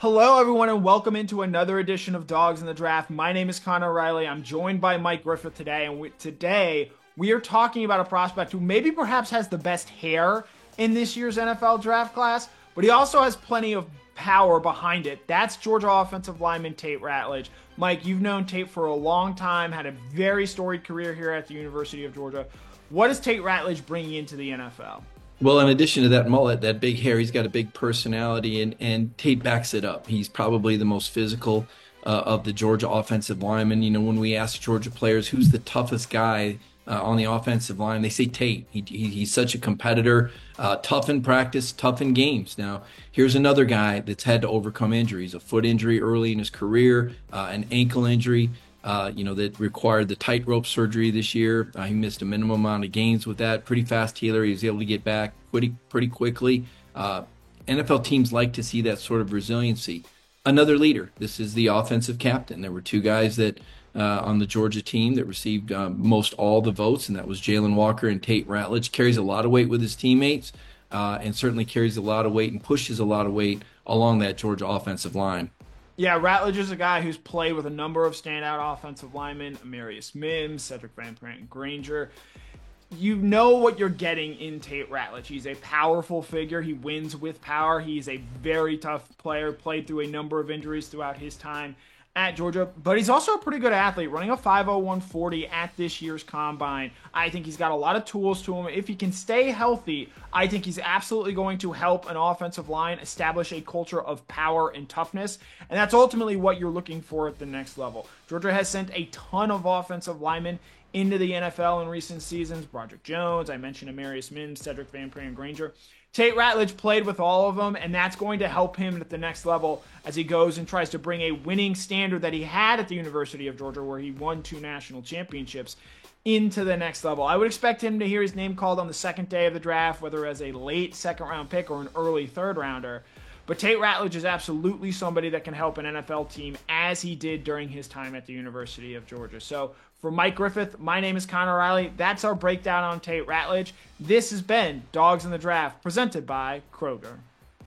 Hello, everyone, and welcome into another edition of Dogs in the Draft. My name is Connor Riley. I'm joined by Mike Griffith today, and today we are talking about a prospect who maybe perhaps has the best hair in this year's NFL draft class, but he also has plenty of power behind it. That's Georgia offensive lineman Tate Ratledge. Mike, you've known Tate for a long time, had a very storied career here at the University of Georgia. What is Tate Ratledge bringing into the NFL? Well, in addition to that mullet, that big hair, he's got a big personality, and Tate backs it up. He's probably the most physical of the Georgia offensive linemen. You know, when we ask Georgia players who's the toughest guy on the offensive line, they say Tate. He's such a competitor, tough in practice, tough in games. Now, here's another guy that's had to overcome injuries: a foot injury early in his career, an ankle injury. That required the tightrope surgery this year. He missed a minimum amount of games with that. Pretty fast healer. He was able to get back pretty quickly. NFL teams like to see that sort of resiliency. Another leader. This is the offensive captain. There were two guys that on the Georgia team that received most all the votes, and that was Jalon Walker and Tate Ratledge. Carries a lot of weight with his teammates, and certainly carries a lot of weight and pushes a lot of weight along that Georgia offensive line. Yeah, Ratledge is a guy who's played with a number of standout offensive linemen: Amarius Mims, Cedric Van Prandt, and Granger. You know what you're getting in Tate Ratledge. He's a powerful figure. He wins with power. He's a very tough player, played through a number of injuries throughout his time at Georgia, but he's also a pretty good athlete, running a 5.01 40 at this year's combine. I think he's got a lot of tools to him. If he can stay healthy, I think he's absolutely going to help an offensive line establish a culture of power and toughness, and that's ultimately what you're looking for at the next level. Georgia has sent a ton of offensive linemen into the NFL in recent seasons. Broderick Jones, I mentioned Amarius Mims, Cedric Van Prandt, and Granger. Tate Ratledge played with all of them, and that's going to help him at the next level as he goes and tries to bring a winning standard that he had at the University of Georgia, where he won 2 national championships, into the next level. I would expect him to hear his name called on the second day of the draft, whether as a late second-round pick or an early third-rounder. But Tate Ratledge is absolutely somebody that can help an NFL team, as he did during his time at the University of Georgia. So for Mike Griffith, my name is Connor Riley. That's our breakdown on Tate Ratledge. This has been Dogs in the Draft, presented by Kroger.